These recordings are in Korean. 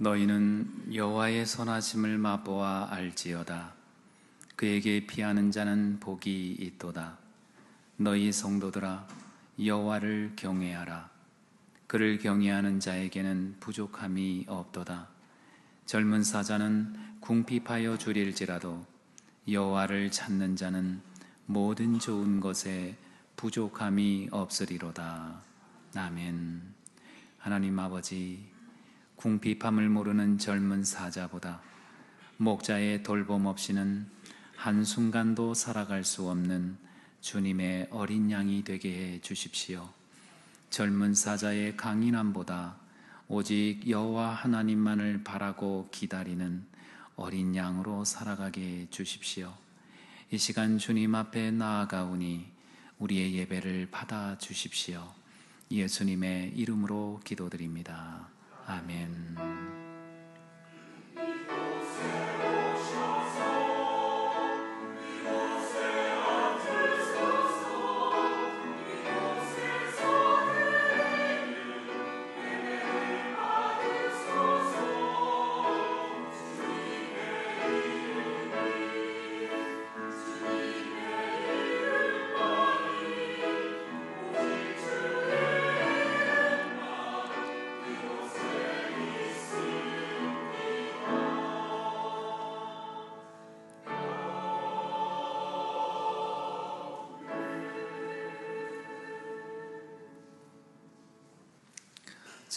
너희는 여호와의 선하심을 맛보아 알지어다. 그에게 피하는 자는 복이 있도다. 너희 성도들아, 여호와를 경외하라. 그를 경외하는 자에게는 부족함이 없도다. 젊은 사자는 궁핍하여 주릴지라도 여호와를 찾는 자는 모든 좋은 것에 부족함이 없으리로다. 아멘. 하나님 아버지, 궁핍함을 모르는 젊은 사자보다 목자의 돌봄 없이는 한순간도 살아갈 수 없는 주님의 어린 양이 되게 해 주십시오. 젊은 사자의 강인함보다 오직 여호와 하나님만을 바라고 기다리는 어린 양으로 살아가게 해 주십시오. 이 시간 주님 앞에 나아가오니 우리의 예배를 받아 주십시오. 예수님의 이름으로 기도드립니다. 아멘.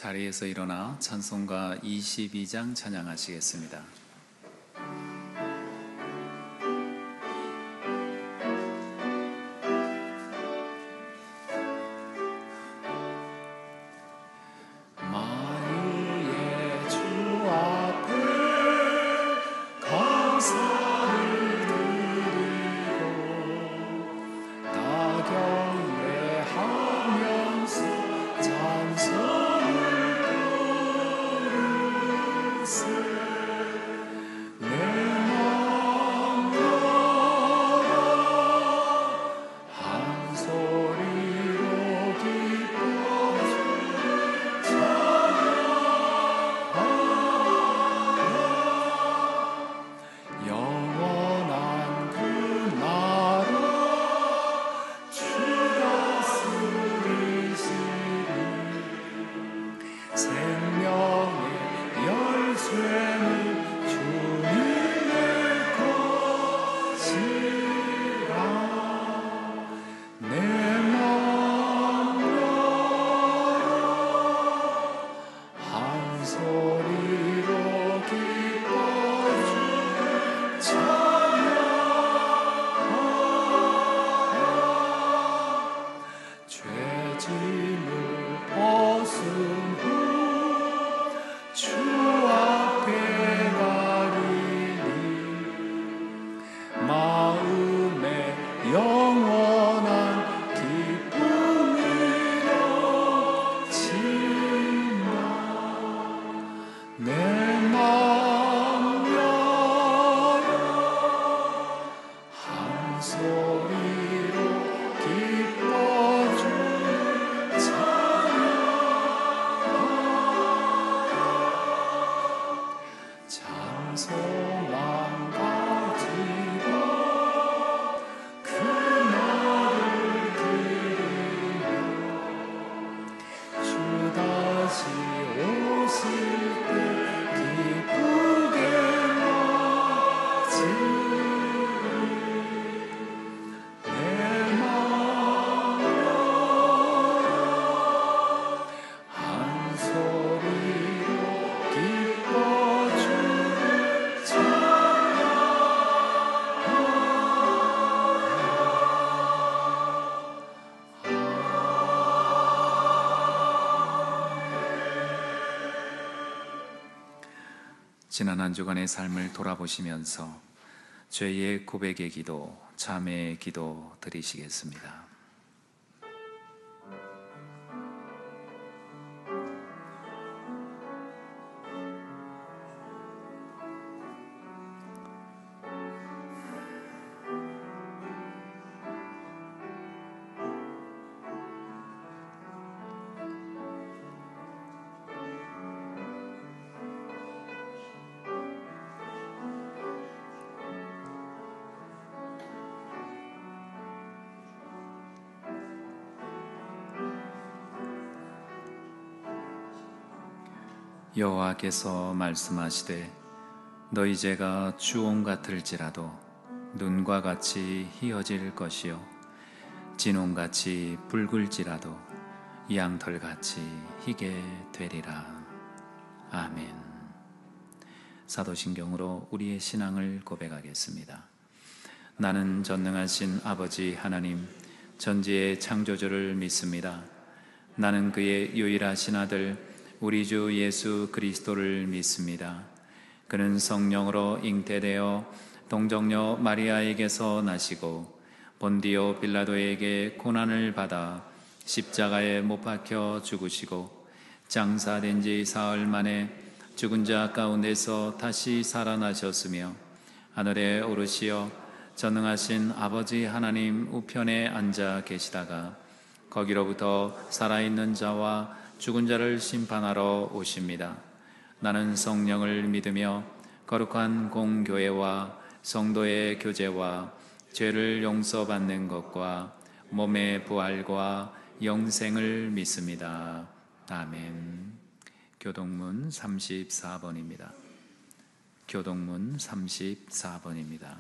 자리에서 일어나 찬송가 22장 찬양하시겠습니다. 만유의 주 앞에 감사를 드리고 다 경배하면서 찬송 지난 한 주간의 삶을 돌아보시면서 죄의 고백의 기도, 자매의 기도 드리시겠습니다. 여호와께서 말씀하시되 너희 죄가 주홍 같을지라도 눈과 같이 희어질 것이요 진홍같이 붉을지라도 양털같이 희게 되리라. 아멘. 사도신경으로 우리의 신앙을 고백하겠습니다. 나는 전능하신 아버지 하나님 전지의 창조주를 믿습니다. 나는 그의 유일하신 아들 우리 주 예수 그리스도를 믿습니다. 그는 성령으로 잉태되어 동정녀 마리아에게서 나시고 본디오 빌라도에게 고난을 받아 십자가에 못 박혀 죽으시고 장사된 지 사흘 만에 죽은 자 가운데서 다시 살아나셨으며 하늘에 오르시어 전능하신 아버지 하나님 우편에 앉아 계시다가 거기로부터 살아있는 자와 죽은 자를 심판하러 오십니다. 나는 성령을 믿으며 거룩한 공교회와 성도의 교제와 죄를 용서받는 것과 몸의 부활과 영생을 믿습니다. 아멘. 교동문 34번입니다. 교동문 34번입니다.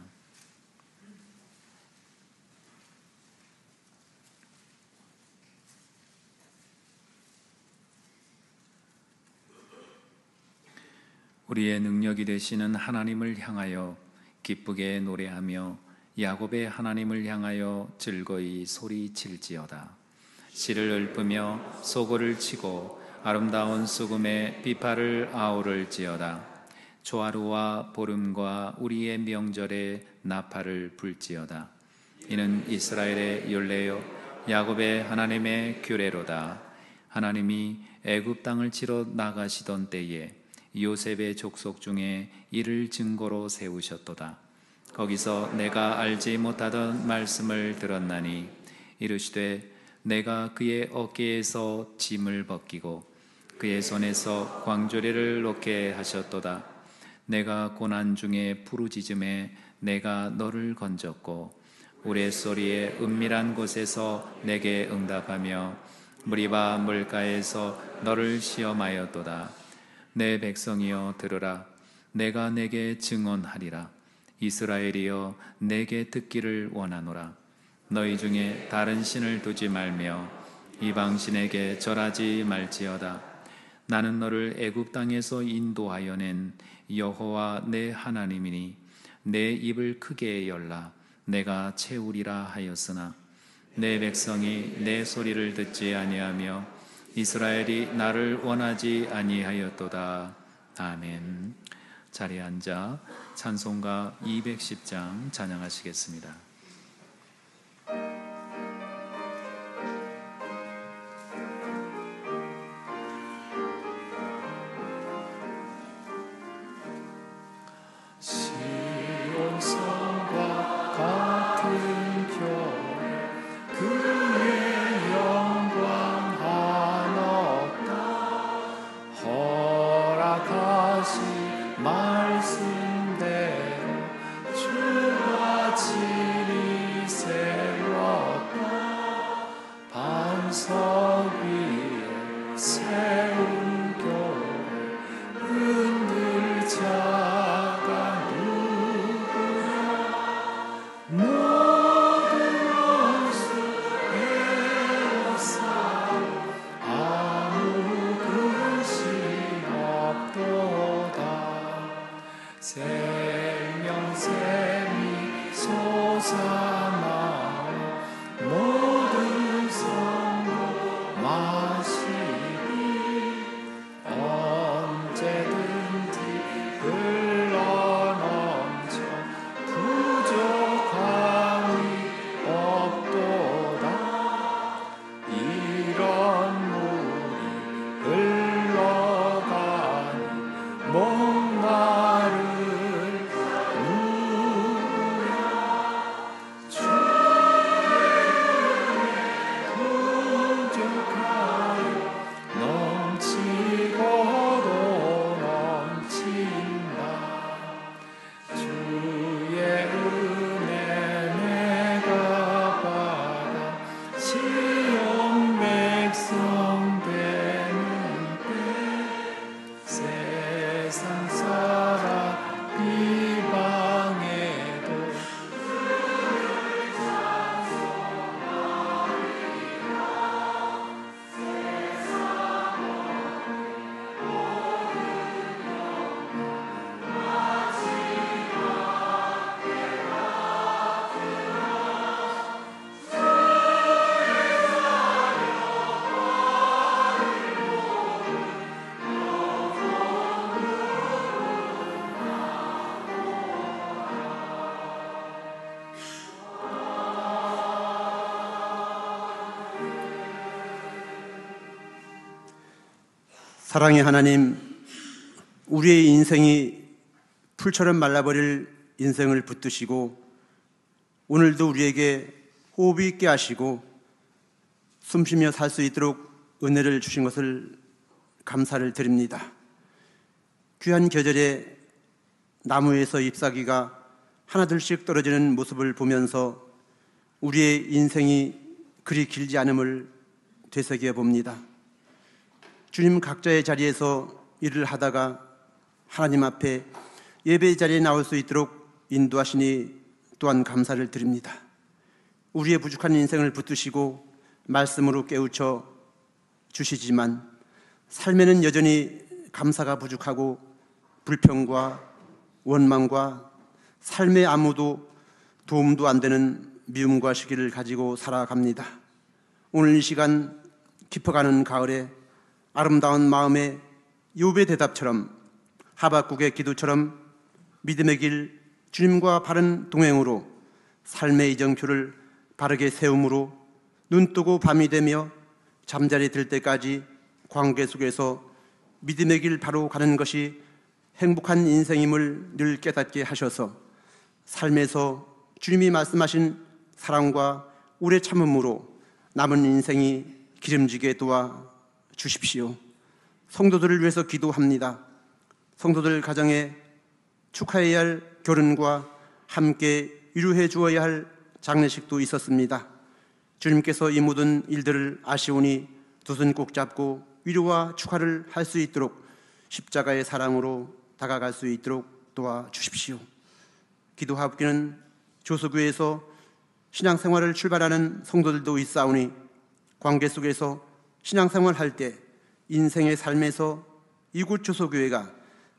우리의 능력이 되시는 하나님을 향하여 기쁘게 노래하며 야곱의 하나님을 향하여 즐거이 소리칠지어다. 씨를 읊으며 소고를 치고 아름다운 수금에 비파를 아우를지어다. 조하루와 보름과 우리의 명절에 나팔을 불지어다. 이는 이스라엘의 율례요 야곱의 하나님의 규례로다. 하나님이 애굽 땅을 치러 나가시던 때에 요셉의 족속 중에 이를 증거로 세우셨도다. 거기서 내가 알지 못하던 말씀을 들었나니 이르시되 내가 그의 어깨에서 짐을 벗기고 그의 손에서 광주리를 놓게 하셨도다. 내가 고난 중에 부르짖음에 내가 너를 건졌고 우레소리의 은밀한 곳에서 내게 응답하며 무리바 물가에서 너를 시험하였도다. 내 백성이여 들으라. 내가 내게 증언하리라. 이스라엘이여 내게 듣기를 원하노라. 너희 중에 다른 신을 두지 말며 이방 신에게 절하지 말지어다. 나는 너를 애굽 땅에서 인도하여 낸 여호와 내 하나님이니 내 입을 크게 열라 내가 채우리라 하였으나 내 백성이 내 소리를 듣지 아니하며 이스라엘이 나를 원하지 아니하였도다. 아멘. 자리에 앉아 찬송가 210장 찬양하시겠습니다. 시온성과 같은 교회 그의 영광 한없다. 허락하신 말씀대로 주가 진리 세웠다. 반석 위에 세운 교회 흔들 자가 누구냐. 모든 원수 에워싸고 아무 근심 없도다. 생명샘이 솟아나며 모든 성도 마시리. 언제든지 흘러넘쳐 부족함이 없도다. 이런 물이 흘러가니 목마를 누구야. 사랑의 하나님, 우리의 인생이 풀처럼 말라버릴 인생을 붙드시고 오늘도 우리에게 호흡이 있게 하시고 숨쉬며 살 수 있도록 은혜를 주신 것을 감사를 드립니다. 귀한 계절에 나무에서 잎사귀가 하나둘씩 떨어지는 모습을 보면서 우리의 인생이 그리 길지 않음을 되새겨 봅니다. 주님 각자의 자리에서 일을 하다가 하나님 앞에 예배 자리에 나올 수 있도록 인도하시니 또한 감사를 드립니다. 우리의 부족한 인생을 붙드시고 말씀으로 깨우쳐 주시지만 삶에는 여전히 감사가 부족하고 불평과 원망과 삶에 아무도 도움도 안 되는 미움과 시기를 가지고 살아갑니다. 오늘 이 시간 깊어가는 가을에 아름다운 마음에 욥의 대답처럼 하박국의 기도처럼 믿음의 길 주님과 바른 동행으로 삶의 이정표를 바르게 세움으로 눈뜨고 밤이 되며 잠자리 들 때까지 관계 속에서 믿음의 길 바로 가는 것이 행복한 인생임을 늘 깨닫게 하셔서 삶에서 주님이 말씀하신 사랑과 오래 참음으로 남은 인생이 기름지게 도와 주십시오. 성도들을 위해서 기도합니다. 성도들 가정에 축하해야 할 결혼과 함께 위로해 주어야 할 장례식도 있었습니다. 주님께서 이 모든 일들을 아시오니 두 손 꼭 잡고 위로와 축하를 할 수 있도록 십자가의 사랑으로 다가갈 수 있도록 도와주십시오. 기도하옵기는 조소교회에서 신앙생활을 출발하는 성도들도 있사오니 관계 속에서 신앙생활할 때 인생의 삶에서 이곳 조소교회가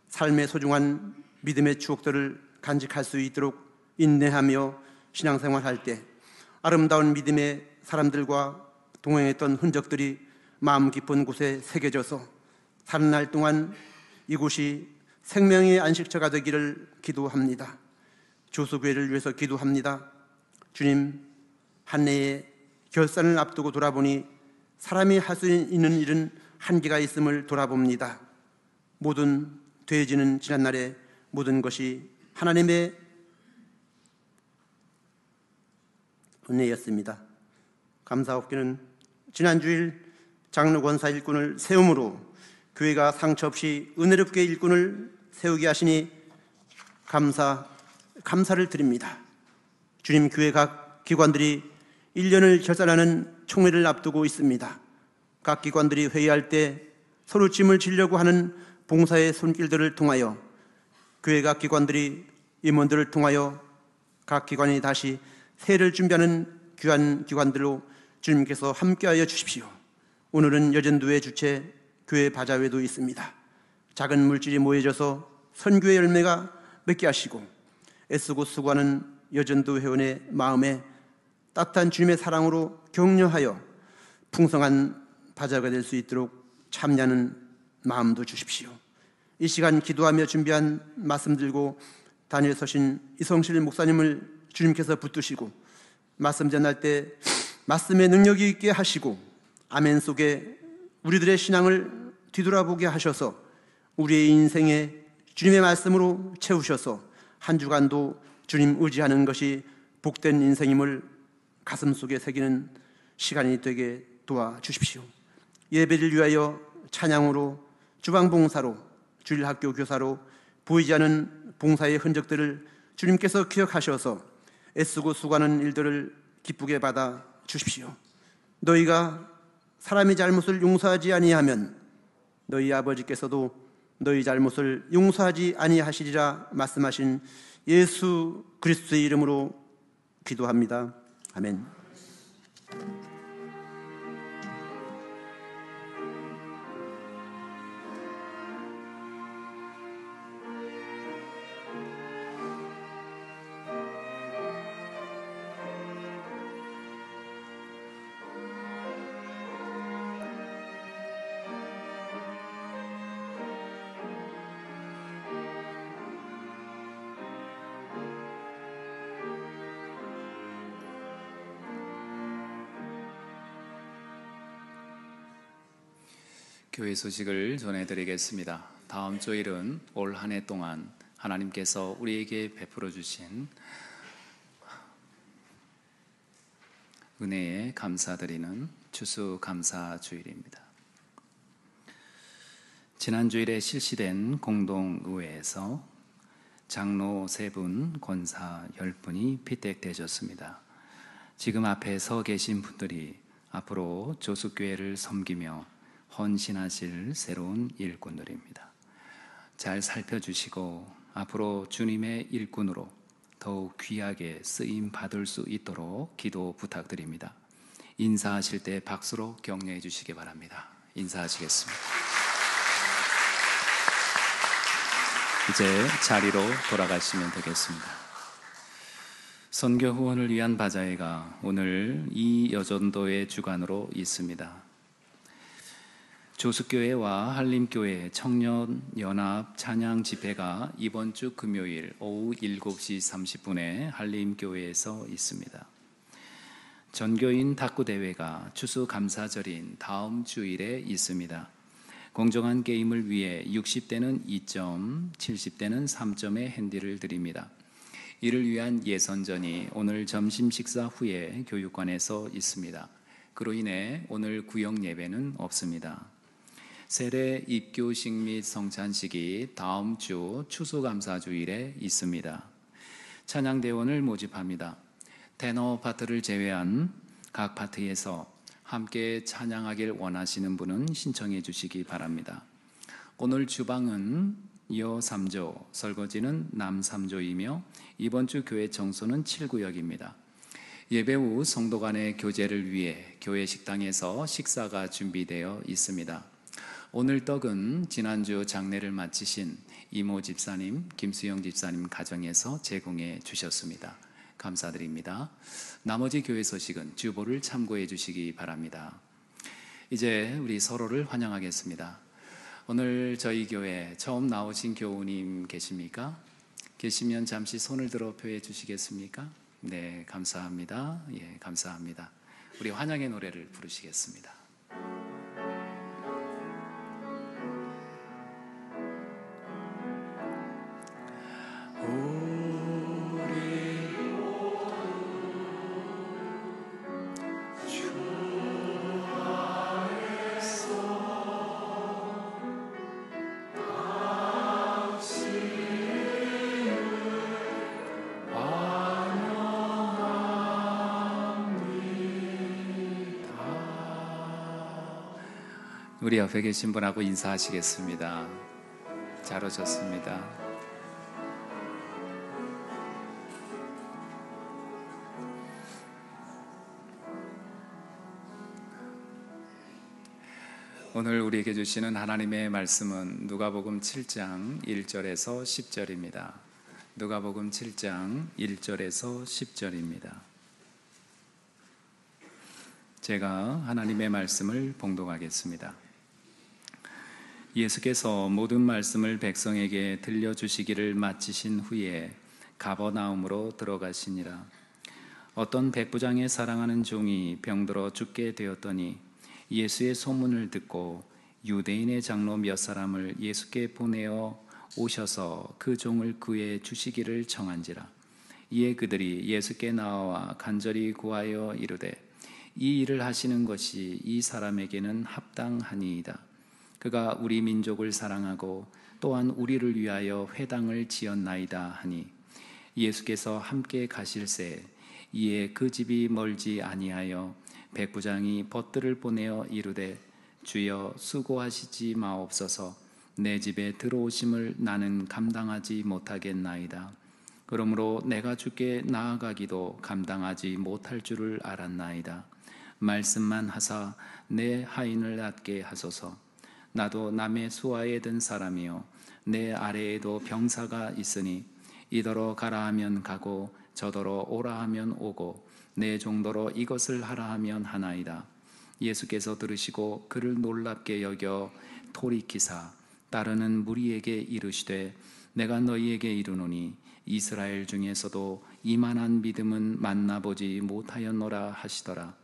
삶의 소중한 믿음의 추억들을 간직할 수 있도록 인내하며 신앙생활할 때 아름다운 믿음의 사람들과 동행했던 흔적들이 마음 깊은 곳에 새겨져서 사는 날 동안 이곳이 생명의 안식처가 되기를 기도합니다. 조소교회를 위해서 기도합니다. 주님, 한 해의 결산을 앞두고 돌아보니 사람이 할 수 있는 일은 한계가 있음을 돌아봅니다. 모든 되어지는 지난날에 모든 것이 하나님의 은혜였습니다. 감사옵기는 지난 주일 장로권사 일꾼을 세움으로 교회가 상처 없이 은혜롭게 일꾼을 세우게 하시니 감사를 드립니다. 주님, 교회 각 기관들이 1년을 결산하는 총회를 앞두고 있습니다. 각 기관들이 회의할 때 서로 짐을 지려고 하는 봉사의 손길들을 통하여 교회 각 기관들이 임원들을 통하여 각 기관이 다시 새해를 준비하는 귀한 기관들로 주님께서 함께하여 주십시오. 오늘은 여전도회 주최 교회 바자회도 있습니다. 작은 물질이 모여져서 선교의 열매가 맺게 하시고 애쓰고 수고하는 여전도 회원의 마음에 따뜻한 주님의 사랑으로 격려하여 풍성한 바자가 될 수 있도록 참여하는 마음도 주십시오. 이 시간 기도하며 준비한 말씀 들고 단일에 서신 이성실 목사님을 주님께서 붙드시고 말씀 전할 때 말씀의 능력이 있게 하시고 아멘 속에 우리들의 신앙을 뒤돌아보게 하셔서 우리의 인생에 주님의 말씀으로 채우셔서 한 주간도 주님 의지하는 것이 복된 인생임을 가슴 속에 새기는 시간이 되게 도와주십시오. 예배를 위하여 찬양으로, 주방봉사로, 주일학교 교사로 보이지 않은 봉사의 흔적들을 주님께서 기억하셔서 애쓰고 수고하는 일들을 기쁘게 받아 주십시오. 너희가 사람의 잘못을 용서하지 아니하면 너희 아버지께서도 너희 잘못을 용서하지 아니하시리라 말씀하신 예수 그리스도의 이름으로 기도합니다. 아멘. 교회 소식을 전해드리겠습니다. 다음 주일은 올 한 해 동안 하나님께서 우리에게 베풀어 주신 은혜에 감사드리는 추수감사주일입니다. 지난 주일에 실시된 공동의회에서 장로 3분, 권사 10분이 피택되셨습니다. 지금 앞에 서 계신 분들이 앞으로 조숙교회를 섬기며 헌신하실 새로운 일꾼들입니다. 잘 살펴주시고 앞으로 주님의 일꾼으로 더욱 귀하게 쓰임 받을 수 있도록 기도 부탁드립니다. 인사하실 때 박수로 격려해 주시기 바랍니다. 인사하시겠습니다. 이제 자리로 돌아가시면 되겠습니다. 선교 후원을 위한 바자회가 오늘 이 여전도의 주관으로 있습니다. 조숙교회와 한림교회 청년연합 찬양 집회가 이번 주 금요일 오후 7시 30분에 한림교회에서 있습니다. 전교인 탁구대회가 추수감사절인 다음 주일에 있습니다. 공정한 게임을 위해 60대는 2점, 70대는 3점의 핸디를 드립니다. 이를 위한 예선전이 오늘 점심 식사 후에 교육관에서 있습니다. 그로 인해 오늘 구역 예배는 없습니다. 세례 입교식 및 성찬식이 다음 주 추수감사주일에 있습니다. 찬양대원을 모집합니다. 테너 파트를 제외한 각 파트에서 함께 찬양하길 원하시는 분은 신청해 주시기 바랍니다. 오늘 주방은 여 3조, 설거지는 남 3조이며 이번 주 교회 청소는 7구역입니다. 예배 후 성도 간의 교제를 위해 교회 식당에서 식사가 준비되어 있습니다. 오늘 떡은 지난주 장례를 마치신 이모 집사님, 김수영 집사님 가정에서 제공해 주셨습니다. 감사드립니다. 나머지 교회 소식은 주보를 참고해 주시기 바랍니다. 이제 우리 서로를 환영하겠습니다. 오늘 저희 교회 처음 나오신 교우님 계십니까? 계시면 잠시 손을 들어 표해 주시겠습니까? 네, 감사합니다. 예, 감사합니다. 우리 환영의 노래를 부르시겠습니다. 우리 옆에 계신 분하고 인사하시겠습니다. 잘 오셨습니다. 오늘 우리에게 주시는 하나님의 말씀은 누가복음 7장 1절에서 10절입니다. 누가복음 7장 1절에서 10절입니다. 제가 하나님의 말씀을 봉독하겠습니다. 예수께서 모든 말씀을 백성에게 들려주시기를 마치신 후에 가버나움으로 들어가시니라. 어떤 백부장의 사랑하는 종이 병들어 죽게 되었더니 예수의 소문을 듣고 유대인의 장로 몇 사람을 예수께 보내어 오셔서 그 종을 구해 주시기를 청한지라. 이에 그들이 예수께 나와 간절히 구하여 이르되 이 일을 하시는 것이 이 사람에게는 합당하니이다. 그가 우리 민족을 사랑하고 또한 우리를 위하여 회당을 지었나이다 하니 예수께서 함께 가실새 이에 그 집이 멀지 아니하여 백부장이 벗들을 보내어 이르되 주여 수고하시지 마옵소서. 내 집에 들어오심을 나는 감당하지 못하겠나이다. 그러므로 내가 주께 나아가기도 감당하지 못할 줄을 알았나이다. 말씀만 하사 내 하인을 낫게 하소서. 나도 남의 수하에 든 사람이요 내 아래에도 병사가 있으니 이더러 가라 하면 가고 저더러 오라 하면 오고 내 정도로 이것을 하라 하면 하나이다. 예수께서 들으시고 그를 놀랍게 여겨 돌이키사 따르는 무리에게 이르시되 내가 너희에게 이르노니 이스라엘 중에서도 이만한 믿음은 만나보지 못하였노라 하시더라.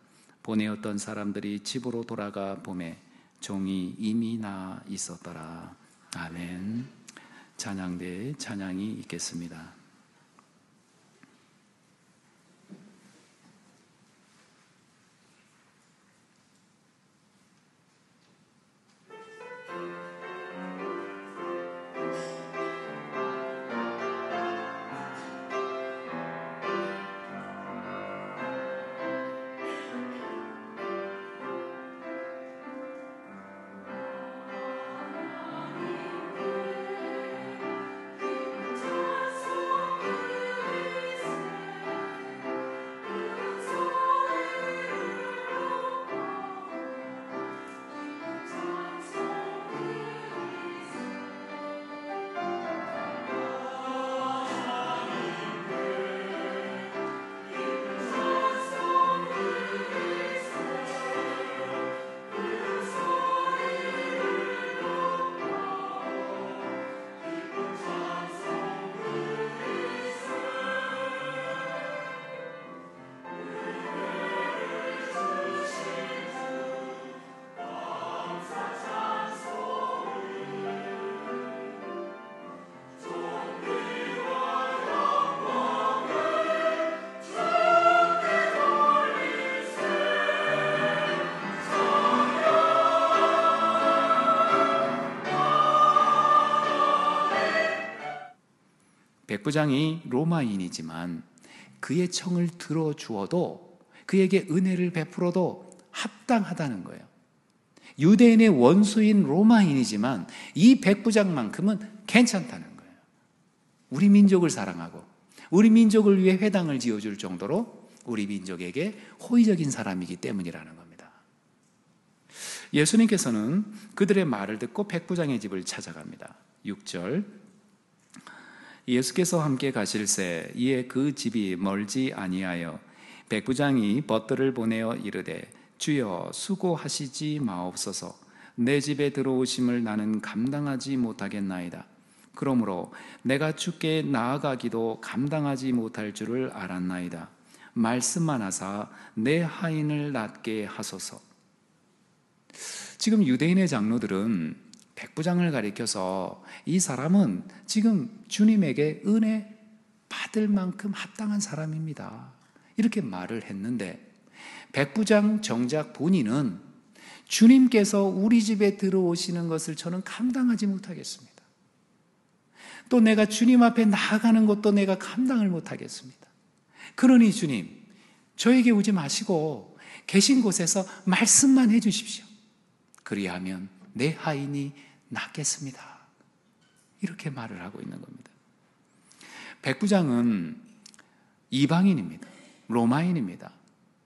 보내었던 사람들이 집으로 돌아가 보매 종이 이미 나 있었더라. 아멘. 찬양대에 찬양이 있겠습니다. 백부장이 로마인이지만 그의 청을 들어주어도 그에게 은혜를 베풀어도 합당하다는 거예요. 유대인의 원수인 로마인이지만 이 백부장만큼은 괜찮다는 거예요. 우리 민족을 사랑하고 우리 민족을 위해 회당을 지어줄 정도로 우리 민족에게 호의적인 사람이기 때문이라는 겁니다. 예수님께서는 그들의 말을 듣고 백부장의 집을 찾아갑니다. 6절, 예수께서 함께 가실새 이에 그 집이 멀지 아니하여 백부장이 벗들을 보내어 이르되 주여 수고하시지 마옵소서. 내 집에 들어오심을 나는 감당하지 못하겠나이다. 그러므로 내가 주께 나아가기도 감당하지 못할 줄을 알았나이다. 말씀만 하사 내 하인을 낫게 하소서. 지금 유대인의 장로들은 백부장을 가리켜서 이 사람은 지금 주님에게 은혜 받을 만큼 합당한 사람입니다, 이렇게 말을 했는데, 백부장 정작 본인은 주님께서 우리 집에 들어오시는 것을 저는 감당하지 못하겠습니다. 또 내가 주님 앞에 나아가는 것도 내가 감당을 못하겠습니다. 그러니 주님, 저에게 오지 마시고 계신 곳에서 말씀만 해주십시오. 그리하면 내 하인이 낫겠습니다. 이렇게 말을 하고 있는 겁니다. 백부장은 이방인입니다. 로마인입니다.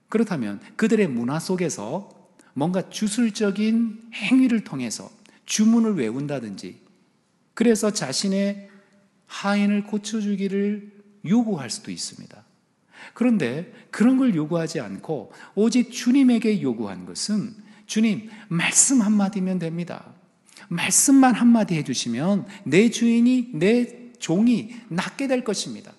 그렇다면 그들의 문화 속에서 뭔가 주술적인 행위를 통해서 주문을 외운다든지, 그래서 자신의 하인을 고쳐주기를 요구할 수도 있습니다. 그런데 그런 걸 요구하지 않고 오직 주님에게 요구한 것은, 주님, 말씀 한마디면 됩니다. 말씀만 한마디 해주시면 내 주인이, 내 종이 낫게 될 것입니다.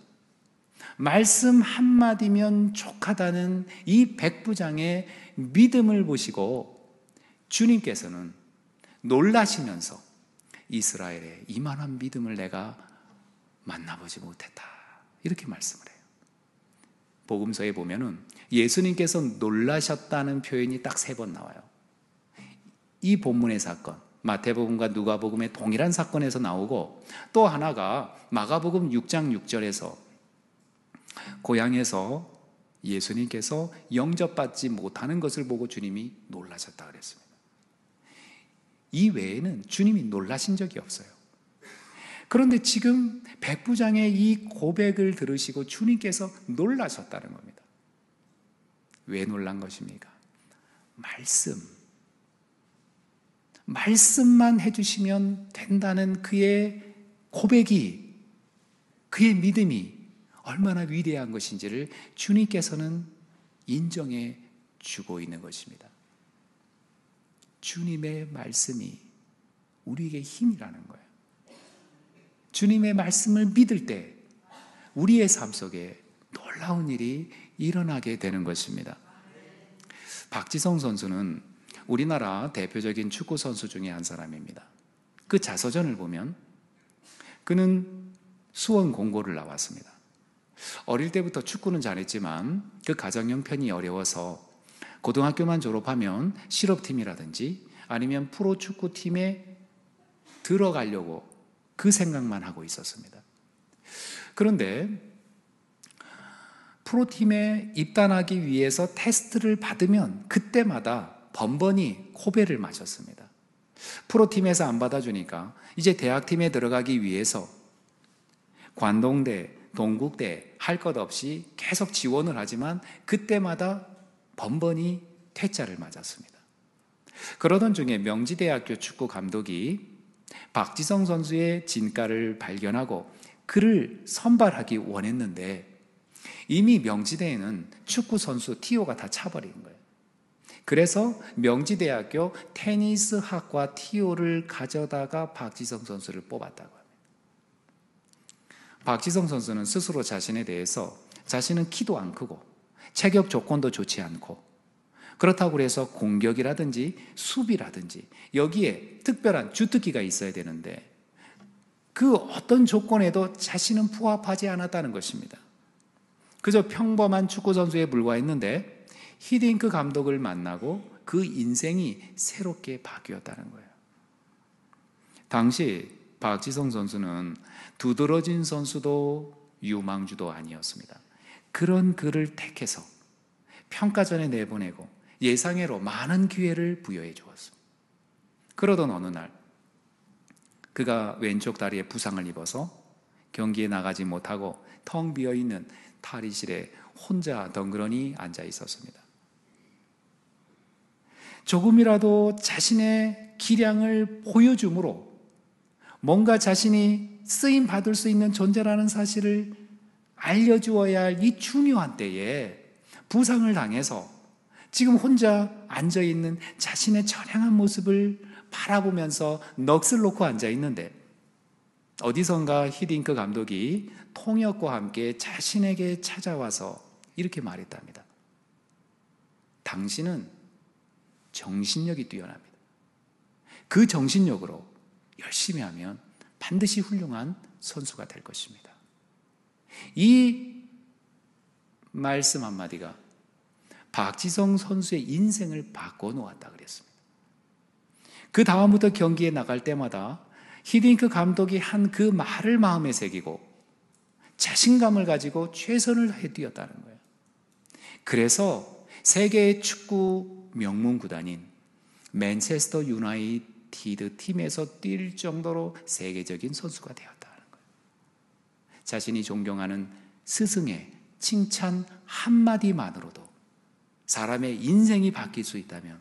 말씀 한마디면 족하다는 이 백부장의 믿음을 보시고 주님께서는 놀라시면서 이스라엘의 이만한 믿음을 내가 만나보지 못했다, 이렇게 말씀을 해요. 복음서에 보면은 예수님께서 놀라셨다는 표현이 딱 3번 나와요. 이 본문의 사건, 마태복음과 누가복음의 동일한 사건에서 나오고, 또 하나가 마가복음 6장 6절에서 고향에서 예수님께서 영접받지 못하는 것을 보고 주님이 놀라셨다 그랬습니다. 이 외에는 주님이 놀라신 적이 없어요. 그런데 지금 백부장의 이 고백을 들으시고 주님께서 놀라셨다는 겁니다. 왜 놀란 것입니까? 말씀만 해주시면 된다는 그의 고백이, 그의 믿음이 얼마나 위대한 것인지를 주님께서는 인정해 주고 있는 것입니다. 주님의 말씀이 우리에게 힘이라는 거예요. 주님의 말씀을 믿을 때 우리의 삶 속에 놀라운 일이 일어나게 되는 것입니다. 박지성 선수는 우리나라 대표적인 축구 선수 중에 한 사람입니다. 그 자서전을 보면 그는 수원 공고를 나왔습니다. 어릴 때부터 축구는 잘했지만 그 가정 형편이 어려워서 고등학교만 졸업하면 실업팀이라든지 아니면 프로축구팀에 들어가려고 그 생각만 하고 있었습니다. 그런데 프로팀에 입단하기 위해서 테스트를 받으면 그때마다 번번이 코베를 맞았습니다. 프로팀에서 안 받아주니까 이제 대학팀에 들어가기 위해서 관동대, 동국대 할 것 없이 계속 지원을 하지만 그때마다 번번이 퇴짜를 맞았습니다. 그러던 중에 명지대학교 축구 감독이 박지성 선수의 진가를 발견하고 그를 선발하기 원했는데 이미 명지대에는 축구 선수 티오가 다 차버린 거예요. 그래서 명지대학교 테니스 학과 티오를 가져다가 박지성 선수를 뽑았다고 합니다. 박지성 선수는 스스로 자신에 대해서 자신은 키도 안 크고 체격 조건도 좋지 않고 그렇다고 해서 공격이라든지 수비라든지 여기에 특별한 주특기가 있어야 되는데 그 어떤 조건에도 자신은 부합하지 않았다는 것입니다. 그저 평범한 축구선수에 불과했는데 히딩크 감독을 만나고 그 인생이 새롭게 바뀌었다는 거예요. 당시 박지성 선수는 두드러진 선수도 유망주도 아니었습니다. 그런 그를 택해서 평가전에 내보내고 예상외로 많은 기회를 부여해 주었습니다. 그러던 어느 날 그가 왼쪽 다리에 부상을 입어서 경기에 나가지 못하고 텅 비어있는 탈의실에 혼자 덩그러니 앉아 있었습니다. 조금이라도 자신의 기량을 보여줌으로 뭔가 자신이 쓰임 받을 수 있는 존재라는 사실을 알려주어야 할 이 중요한 때에 부상을 당해서 지금 혼자 앉아있는 자신의 처량한 모습을 바라보면서 넋을 놓고 앉아있는데 어디선가 히딩크 감독이 통역과 함께 자신에게 찾아와서 이렇게 말했답니다. 당신은 정신력이 뛰어납니다. 그 정신력으로 열심히 하면 반드시 훌륭한 선수가 될 것입니다. 이 말씀 한마디가 박지성 선수의 인생을 바꿔놓았다 그랬습니다. 그 다음부터 경기에 나갈 때마다 히딩크 감독이 한 그 말을 마음에 새기고 자신감을 가지고 최선을 다해 뛰었다는 거예요. 그래서 세계의 축구 명문 구단인 맨체스터 유나이티드 팀에서 뛸 정도로 세계적인 선수가 되었다는 거예요. 자신이 존경하는 스승의 칭찬 한마디만으로도 사람의 인생이 바뀔 수 있다면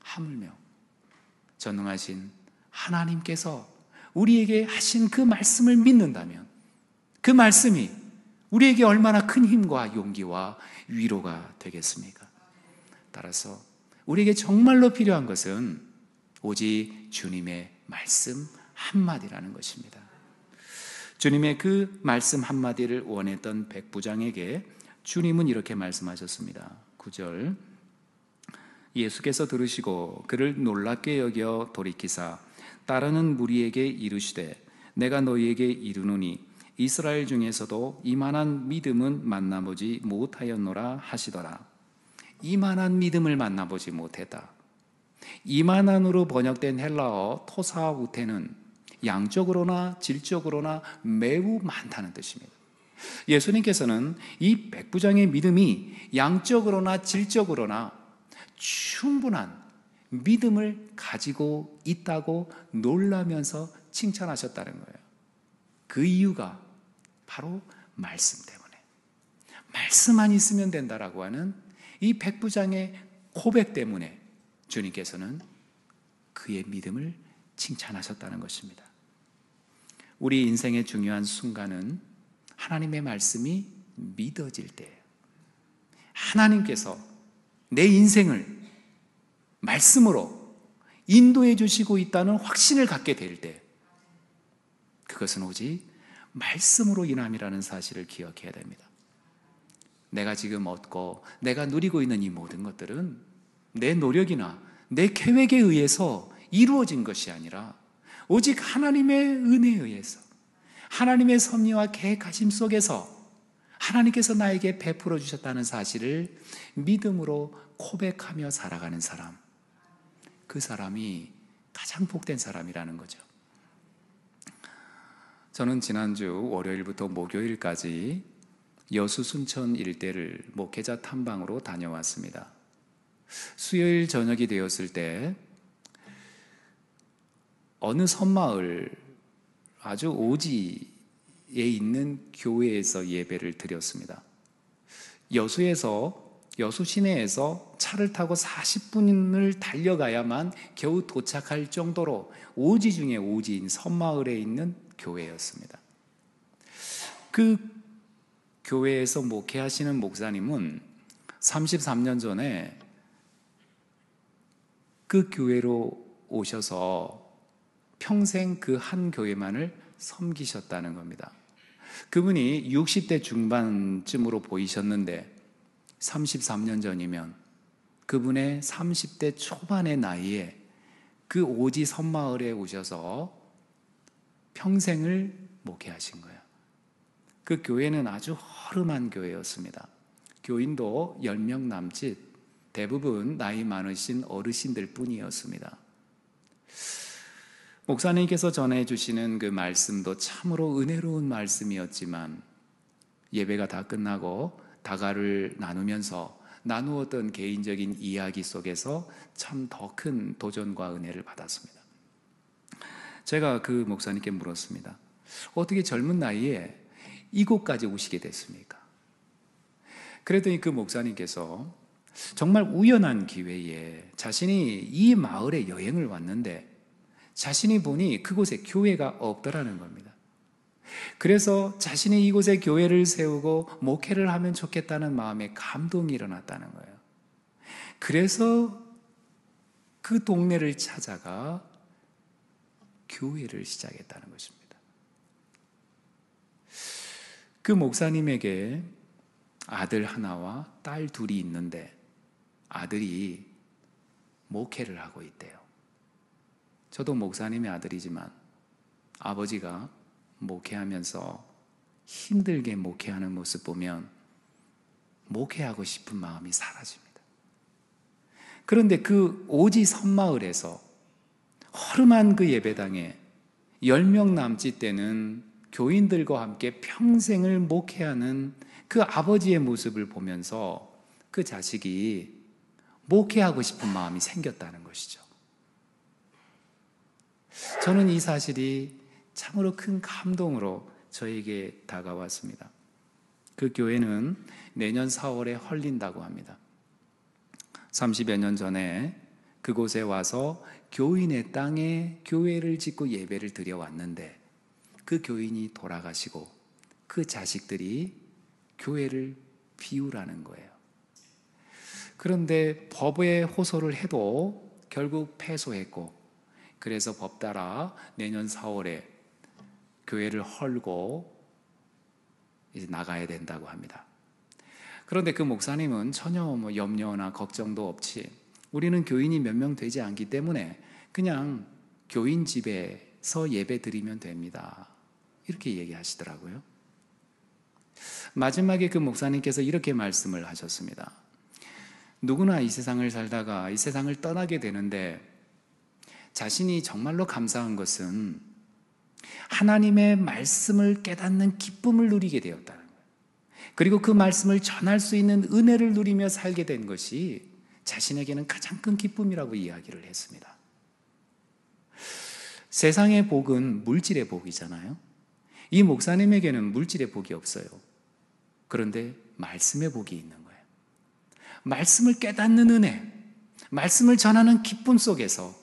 하물며 전능하신 하나님께서 우리에게 하신 그 말씀을 믿는다면 그 말씀이 우리에게 얼마나 큰 힘과 용기와 위로가 되겠습니까? 따라서 우리에게 정말로 필요한 것은 오직 주님의 말씀 한마디라는 것입니다. 주님의 그 말씀 한마디를 원했던 백부장에게 주님은 이렇게 말씀하셨습니다. 9절 예수께서 들으시고 그를 놀랍게 여겨 돌이키사 따르는 무리에게 이르시되 내가 너희에게 이르노니 이스라엘 중에서도 이만한 믿음은 만나보지 못하였노라 하시더라. 이만한 믿음을 만나보지 못했다. 이만한으로 번역된 헬라어 토사우테는 양적으로나 질적으로나 매우 많다는 뜻입니다. 예수님께서는 이 백부장의 믿음이 양적으로나 질적으로나 충분한 믿음을 가지고 있다고 놀라면서 칭찬하셨다는 거예요. 그 이유가 바로 말씀 때문에 말씀만 있으면 된다라고 하는 이 백부장의 고백 때문에 주님께서는 그의 믿음을 칭찬하셨다는 것입니다. 우리 인생의 중요한 순간은 하나님의 말씀이 믿어질 때예요. 하나님께서 내 인생을 말씀으로 인도해 주시고 있다는 확신을 갖게 될 때 그것은 오직 말씀으로 인함이라는 사실을 기억해야 됩니다. 내가 지금 얻고 내가 누리고 있는 이 모든 것들은 내 노력이나 내 계획에 의해서 이루어진 것이 아니라 오직 하나님의 은혜에 의해서, 하나님의 섭리와 계획하심 속에서 하나님께서 나에게 베풀어 주셨다는 사실을 믿음으로 고백하며 살아가는 사람, 그 사람이 가장 복된 사람이라는 거죠. 저는 지난주 월요일부터 목요일까지 여수 순천 일대를 목회자 탐방으로 다녀왔습니다. 수요일 저녁이 되었을 때 어느 섬마을 아주 오지에 있는 교회에서 예배를 드렸습니다. 여수 시내에서 차를 타고 40분을 달려가야만 겨우 도착할 정도로 오지 중에 오지인 섬마을에 있는 교회였습니다. 그 교회에서 목회하시는 목사님은 33년 전에 그 교회로 오셔서 평생 그 한 교회만을 섬기셨다는 겁니다. 그분이 60대 중반쯤으로 보이셨는데 33년 전이면 그분의 30대 초반의 나이에 그 오지 섬마을에 오셔서 평생을 목회하신 거예요. 그 교회는 아주 허름한 교회였습니다. 교인도 10명 남짓, 대부분 나이 많으신 어르신들 뿐이었습니다. 목사님께서 전해주시는 그 말씀도 참으로 은혜로운 말씀이었지만 예배가 다 끝나고 다가를 나누면서 나누었던 개인적인 이야기 속에서 참 더 큰 도전과 은혜를 받았습니다. 제가 그 목사님께 물었습니다. 어떻게 젊은 나이에 이곳까지 오시게 됐습니까? 그랬더니 그 목사님께서 정말 우연한 기회에 자신이 이 마을에 여행을 왔는데 자신이 보니 그곳에 교회가 없더라는 겁니다. 그래서 자신이 이곳에 교회를 세우고 목회를 하면 좋겠다는 마음에 감동이 일어났다는 거예요. 그래서 그 동네를 찾아가 교회를 시작했다는 것입니다. 그 목사님에게 아들 하나와 딸 둘이 있는데 아들이 목회를 하고 있대요. 저도 목사님의 아들이지만 아버지가 목회하면서 힘들게 목회하는 모습 보면 목회하고 싶은 마음이 사라집니다. 그런데 그 오지 섬마을에서 허름한 그 예배당에 10명 남짓 되는 교인들과 함께 평생을 목회하는 그 아버지의 모습을 보면서 그 자식이 목회하고 싶은 마음이 생겼다는 것이죠. 저는 이 사실이 참으로 큰 감동으로 저에게 다가왔습니다. 그 교회는 내년 4월에 헐린다고 합니다. 30여 년 전에 그곳에 와서 교인의 땅에 교회를 짓고 예배를 드려왔는데 그 교인이 돌아가시고 그 자식들이 교회를 비우라는 거예요. 그런데 법에 호소를 해도 결국 패소했고 그래서 법 따라 내년 4월에 교회를 헐고 이제 나가야 된다고 합니다. 그런데 그 목사님은 전혀 염려나 걱정도 없이 우리는 교인이 몇 명 되지 않기 때문에 그냥 교인 집에서 예배 드리면 됩니다. 이렇게 얘기하시더라고요. 마지막에 그 목사님께서 이렇게 말씀을 하셨습니다. 누구나 이 세상을 살다가 이 세상을 떠나게 되는데 자신이 정말로 감사한 것은 하나님의 말씀을 깨닫는 기쁨을 누리게 되었다는 거예요. 그리고 그 말씀을 전할 수 있는 은혜를 누리며 살게 된 것이 자신에게는 가장 큰 기쁨이라고 이야기를 했습니다. 세상의 복은 물질의 복이잖아요. 이 목사님에게는 물질의 복이 없어요. 그런데 말씀의 복이 있는 거예요. 말씀을 깨닫는 은혜, 말씀을 전하는 기쁨 속에서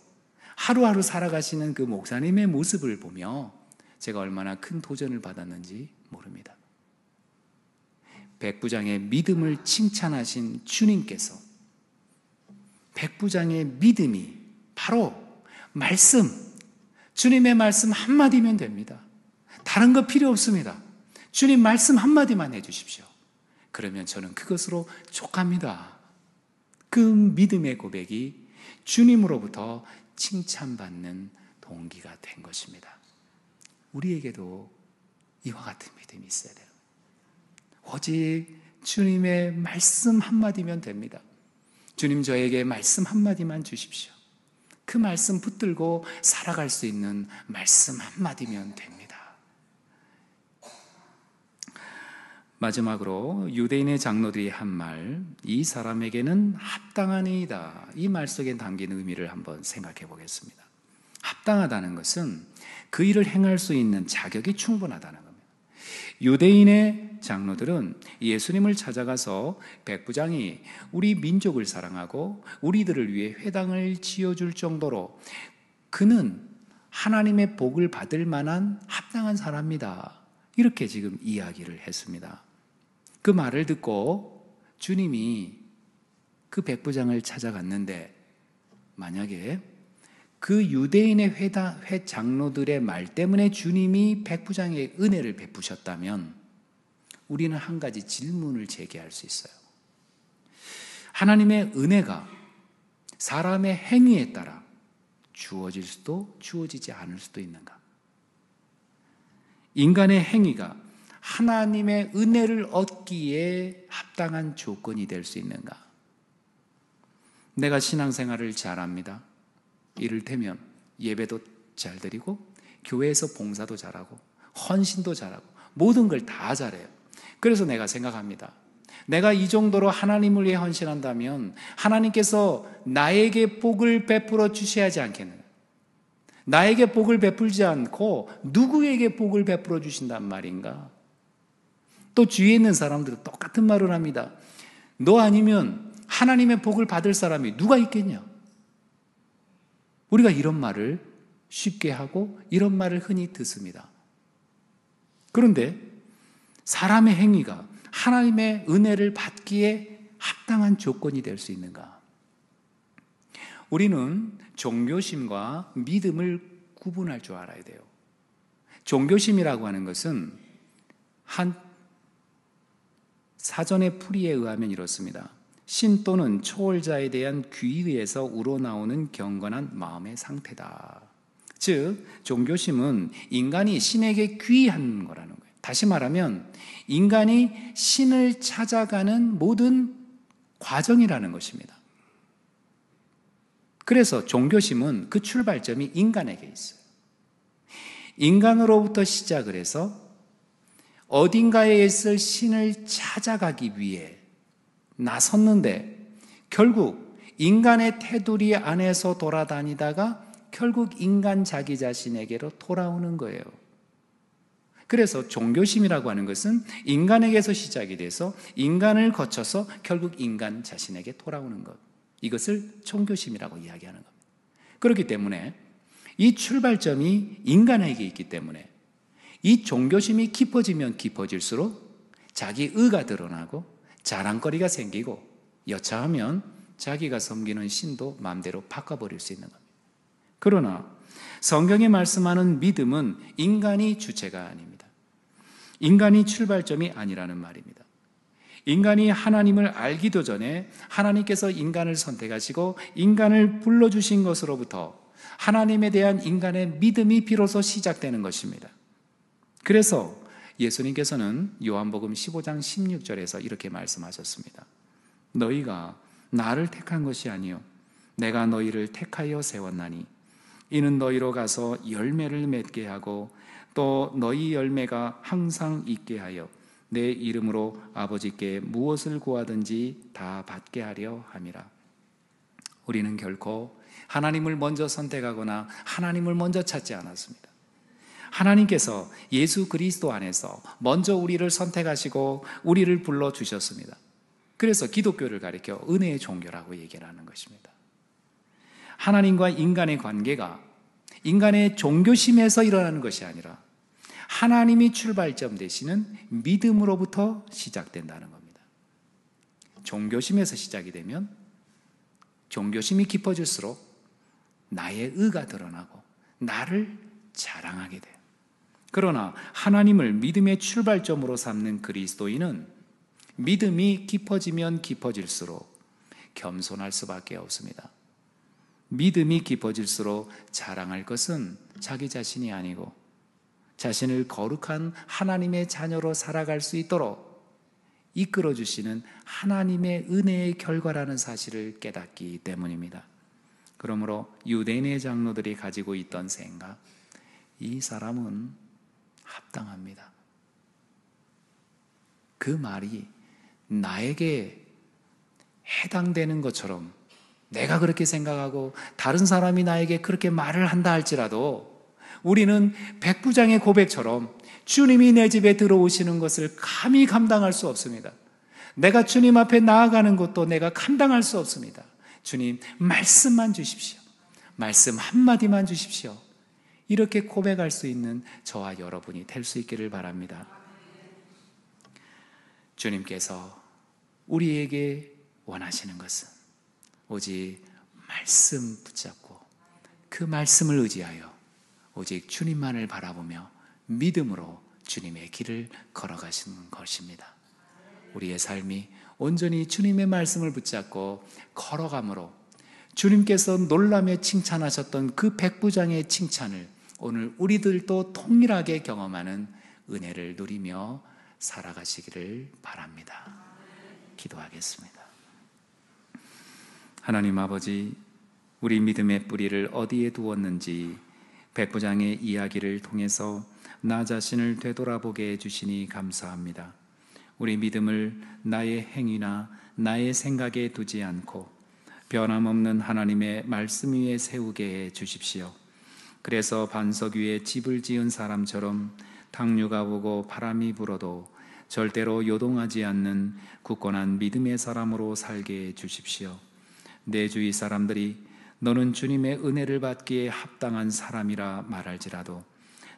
하루하루 살아가시는 그 목사님의 모습을 보며 제가 얼마나 큰 도전을 받았는지 모릅니다. 백부장의 믿음을 칭찬하신 주님께서 백부장의 믿음이 바로 말씀, 주님의 말씀 한마디면 됩니다. 다른 거 필요 없습니다. 주님 말씀 한마디만 해주십시오. 그러면 저는 그것으로 족합니다. 그 믿음의 고백이 주님으로부터 칭찬받는 동기가 된 것입니다. 우리에게도 이와 같은 믿음이 있어야 돼요. 오직 주님의 말씀 한마디면 됩니다. 주님, 저에게 말씀 한마디만 주십시오. 그 말씀 붙들고 살아갈 수 있는 말씀 한마디면 됩니다. 마지막으로 유대인의 장로들이 한 말, 이 사람에게는 합당하니이다. 이 말 속에 담긴 의미를 한번 생각해 보겠습니다. 합당하다는 것은 그 일을 행할 수 있는 자격이 충분하다는 겁니다. 유대인의 장로들은 예수님을 찾아가서 백부장이 우리 민족을 사랑하고 우리들을 위해 회당을 지어줄 정도로 그는 하나님의 복을 받을 만한 합당한 사람이다, 이렇게 지금 이야기를 했습니다. 그 말을 듣고 주님이 그 백부장을 찾아갔는데, 만약에 그 유대인의 장로들의 말 때문에 주님이 백부장에게 은혜를 베푸셨다면 우리는 한 가지 질문을 제기할 수 있어요. 하나님의 은혜가 사람의 행위에 따라 주어질 수도 주어지지 않을 수도 있는가? 인간의 행위가 하나님의 은혜를 얻기에 합당한 조건이 될 수 있는가? 내가 신앙생활을 잘합니다. 이를테면 예배도 잘 드리고 교회에서 봉사도 잘하고 헌신도 잘하고 모든 걸 다 잘해요. 그래서 내가 생각합니다. 내가 이 정도로 하나님을 위해 헌신한다면 하나님께서 나에게 복을 베풀어 주셔야 하지 않겠는가? 나에게 복을 베풀지 않고 누구에게 복을 베풀어 주신단 말인가? 또 주위에 있는 사람들은 똑같은 말을 합니다. 너 아니면 하나님의 복을 받을 사람이 누가 있겠냐? 우리가 이런 말을 쉽게 하고 이런 말을 흔히 듣습니다. 그런데 사람의 행위가 하나님의 은혜를 받기에 합당한 조건이 될 수 있는가? 우리는 종교심과 믿음을 구분할 줄 알아야 돼요. 종교심이라고 하는 것은 한 사전의 풀이에 의하면 이렇습니다. 신 또는 초월자에 대한 귀의에서 우러나오는 경건한 마음의 상태다. 즉, 종교심은 인간이 신에게 귀의하는 거라는 거예요. 다시 말하면 인간이 신을 찾아가는 모든 과정이라는 것입니다. 그래서 종교심은 그 출발점이 인간에게 있어요. 인간으로부터 시작을 해서 어딘가에 있을 신을 찾아가기 위해 나섰는데 결국 인간의 테두리 안에서 돌아다니다가 결국 인간 자기 자신에게로 돌아오는 거예요. 그래서 종교심이라고 하는 것은 인간에게서 시작이 돼서 인간을 거쳐서 결국 인간 자신에게 돌아오는 것, 이것을 종교심이라고 이야기하는 겁니다. 그렇기 때문에 이 출발점이 인간에게 있기 때문에 이 종교심이 깊어지면 깊어질수록 자기 의가 드러나고 자랑거리가 생기고 여차하면 자기가 섬기는 신도 마음대로 바꿔버릴 수 있는 겁니다. 그러나 성경이 말씀하는 믿음은 인간이 주체가 아닙니다. 인간이 출발점이 아니라는 말입니다. 인간이 하나님을 알기도 전에 하나님께서 인간을 선택하시고 인간을 불러주신 것으로부터 하나님에 대한 인간의 믿음이 비로소 시작되는 것입니다. 그래서 예수님께서는 요한복음 15장 16절에서 이렇게 말씀하셨습니다. 너희가 나를 택한 것이 아니요 내가 너희를 택하여 세웠나니 이는 너희로 가서 열매를 맺게 하고 또 너희 열매가 항상 있게 하여 내 이름으로 아버지께 무엇을 구하든지 다 받게 하려 함이라. 우리는 결코 하나님을 먼저 선택하거나 하나님을 먼저 찾지 않았습니다. 하나님께서 예수 그리스도 안에서 먼저 우리를 선택하시고 우리를 불러주셨습니다. 그래서 기독교를 가리켜 은혜의 종교라고 얘기를 하는 것입니다. 하나님과 인간의 관계가 인간의 종교심에서 일어나는 것이 아니라 하나님이 출발점 되시는 믿음으로부터 시작된다는 겁니다. 종교심에서 시작이 되면 종교심이 깊어질수록 나의 의가 드러나고 나를 자랑하게 돼요. 그러나 하나님을 믿음의 출발점으로 삼는 그리스도인은 믿음이 깊어지면 깊어질수록 겸손할 수밖에 없습니다. 믿음이 깊어질수록 자랑할 것은 자기 자신이 아니고 자신을 거룩한 하나님의 자녀로 살아갈 수 있도록 이끌어주시는 하나님의 은혜의 결과라는 사실을 깨닫기 때문입니다. 그러므로 유대인의 장로들이 가지고 있던 생각, 이 사람은 합당합니다. 그 말이 나에게 해당되는 것처럼 내가 그렇게 생각하고 다른 사람이 나에게 그렇게 말을 한다 할지라도 우리는 백부장의 고백처럼 주님이 내 집에 들어오시는 것을 감히 감당할 수 없습니다. 내가 주님 앞에 나아가는 것도 내가 감당할 수 없습니다. 주님, 말씀만 주십시오. 말씀 한마디만 주십시오. 이렇게 고백할 수 있는 저와 여러분이 될 수 있기를 바랍니다. 주님께서 우리에게 원하시는 것은 오직 말씀 붙잡고 그 말씀을 의지하여 오직 주님만을 바라보며 믿음으로 주님의 길을 걸어가시는 것입니다. 우리의 삶이 온전히 주님의 말씀을 붙잡고 걸어감으로 주님께서 놀라며 칭찬하셨던 그 백부장의 칭찬을 오늘 우리들도 동일하게 경험하는 은혜를 누리며 살아가시기를 바랍니다. 기도하겠습니다. 하나님 아버지, 우리 믿음의 뿌리를 어디에 두었는지 백부장의 이야기를 통해서 나 자신을 되돌아보게 해주시니 감사합니다. 우리 믿음을 나의 행위나 나의 생각에 두지 않고 변함없는 하나님의 말씀 위에 세우게 해 주십시오. 그래서 반석 위에 집을 지은 사람처럼 당류가 오고 바람이 불어도 절대로 요동하지 않는 굳건한 믿음의 사람으로 살게 해 주십시오. 내 주위 사람들이 너는 주님의 은혜를 받기에 합당한 사람이라 말할지라도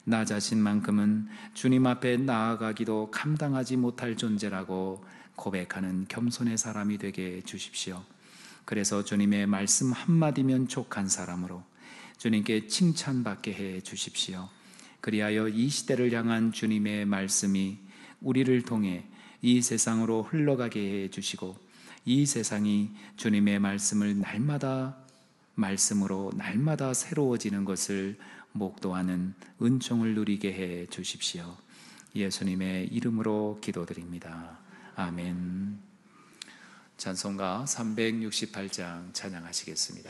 나 자신만큼은 주님 앞에 나아가기도 감당하지 못할 존재라고 고백하는 겸손의 사람이 되게 해 주십시오. 그래서 주님의 말씀 한마디면 족한 사람으로 주님께 칭찬받게 해 주십시오. 그리하여 이 시대를 향한 주님의 말씀이 우리를 통해 이 세상으로 흘러가게 해 주시고 이 세상이 주님의 말씀을 말씀으로 날마다 새로워지는 것을 목도하는 은총을 누리게 해 주십시오. 예수님의 이름으로 기도드립니다. 아멘. 찬송가 368장 찬양하시겠습니다.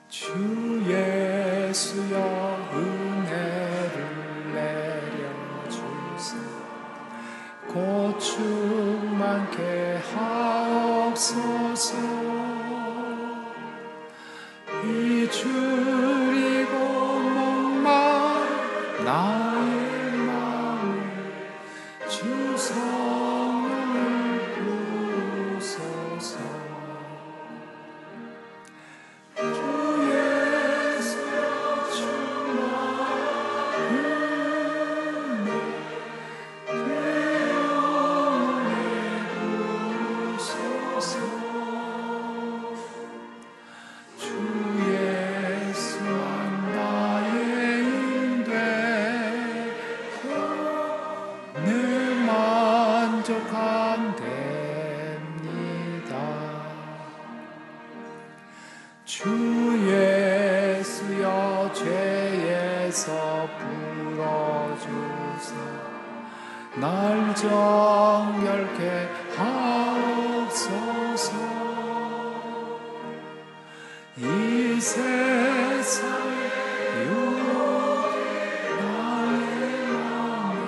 주 예수여 은혜를 내려주사 고충 많게 하옵소서. 이 줄이고 목마른 나의 마음을 주 성령을 부으소서. 주 예수여 죄에서 풀어주사 날 정결케 하옵소서. 이 세상의 유혹에 나의 마음을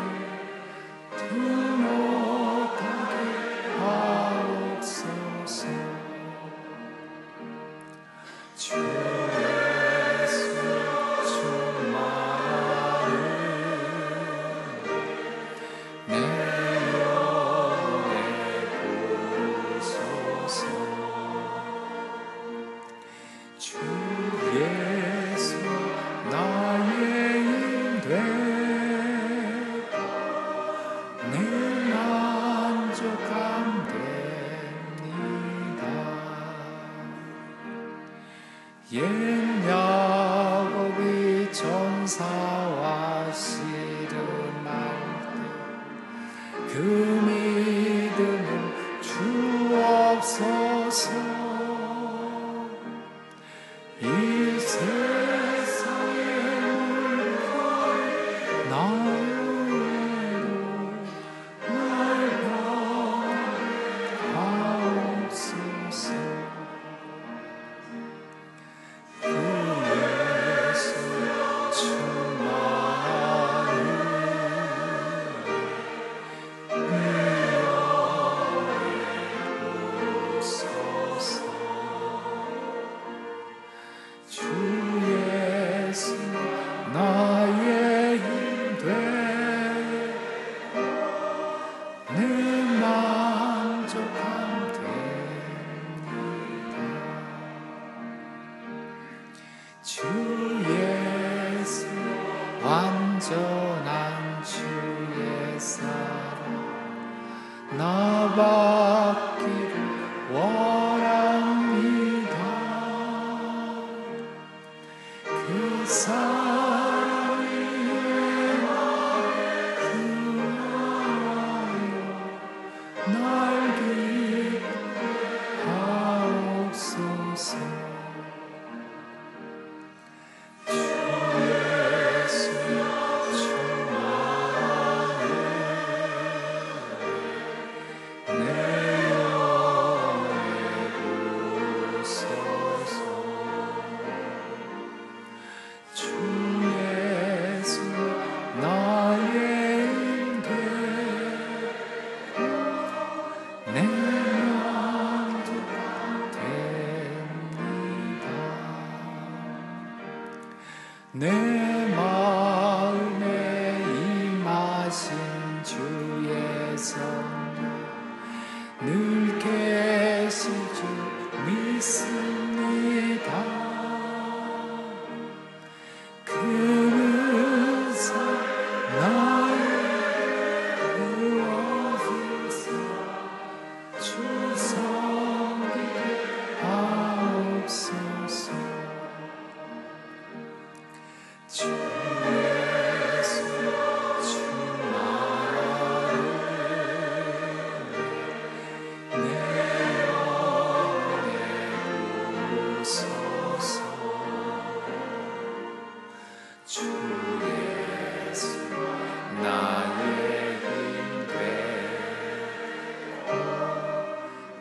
등록하게 하옵소서. 주 예수 충만한 내 영에 부으소서. 주 예수 나의 힘되고 내 만족함 됩니다. 옛날 늘 만족함 됩니다. 주 예수 완전한 주의 사랑 나 받기를 원합니다. 그 사랑 위에 나를 구하여 날 기뻐하옵소서. 주 예수 충만해 내 영에 오소서. 주 예수 나의 임되 내 만족 됩니다. 내 마음에 임하신 주의 성령 늘 계신 줄 믿습니다. 그 은사 나의 구원주사 주 섬기게 하옵소서. 주 예수 충만하네 내 영에 오소서. 주 예수 나의 힘되고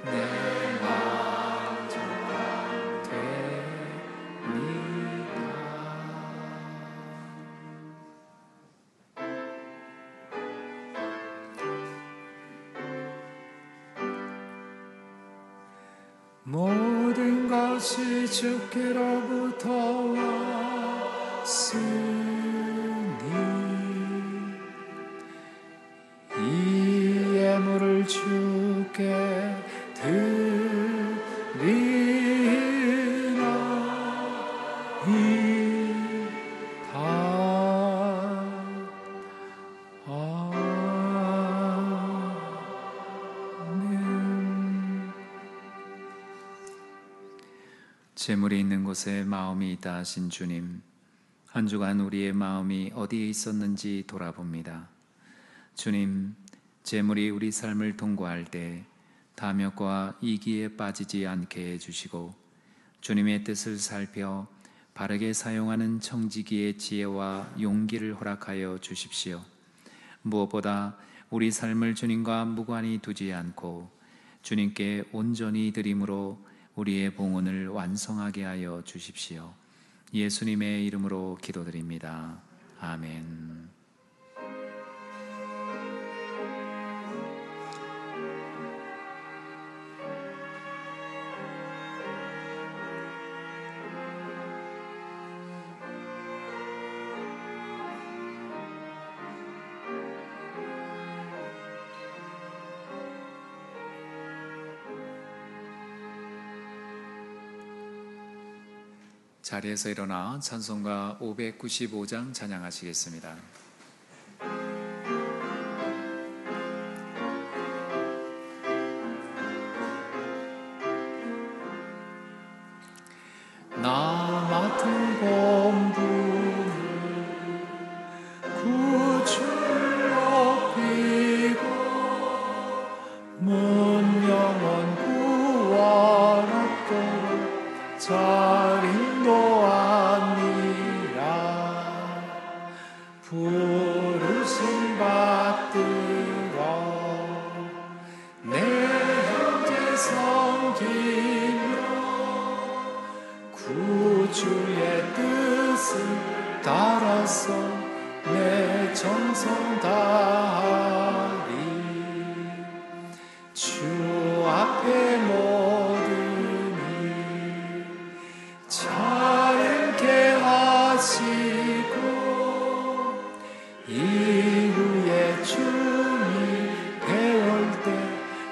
내 만족함 됩니다. 모든 것이 주께로부터 왔으니 이 예물을 주께 아멘. 재물이 있는 곳에 마음이 있다 하신 주님, 한 주간 우리의 마음이 어디에 있었는지 돌아봅니다. 주님, 재물이 우리 삶을 통과할 때 탐욕과 이기에 빠지지 않게 해주시고 주님의 뜻을 살펴 바르게 사용하는 청지기의 지혜와 용기를 허락하여 주십시오. 무엇보다 우리 삶을 주님과 무관히 두지 않고 주님께 온전히 드림으로 우리의 봉헌을 완성하게 하여 주십시오. 예수님의 이름으로 기도드립니다. 아멘. 자리에서 일어나 찬송가 595장 찬양하시겠습니다. 나 맡은 본분을 구주를 높이고 문 영원 구원받도록 잘 인도하니라. 부르심 받들어 내 형제 섬기며 구주의 뜻을 따라서 내 정성 다하리. 주 앞에 모든 일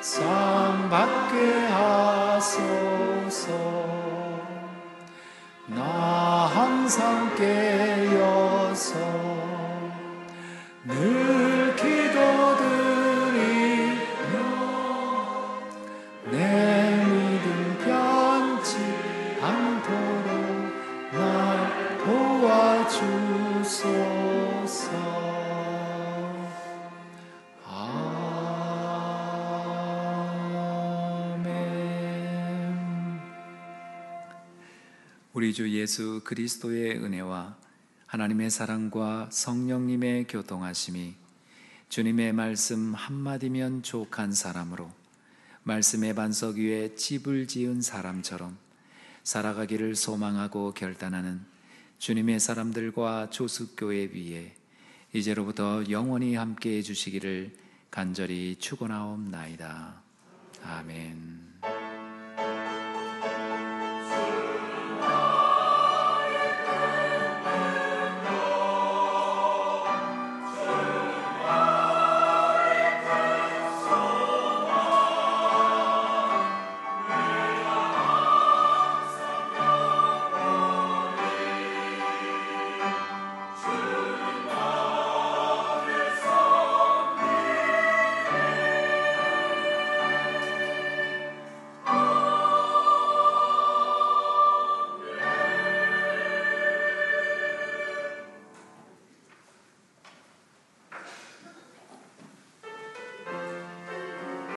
상 받게 하소서. 나 항상 깨어서 늘 기도드리며 내 믿음 변치 않도록 날 도와주소서. 우리 주 예수 그리스도의 은혜와 하나님의 사랑과 성령님의 교통하심이 주님의 말씀 한마디면 족한 사람으로 말씀의 반석 위에 집을 지은 사람처럼 살아가기를 소망하고 결단하는 주님의 사람들과 조숙교회 위에 이제로부터 영원히 함께해 주시기를 간절히 축원하옵나이다. 아멘.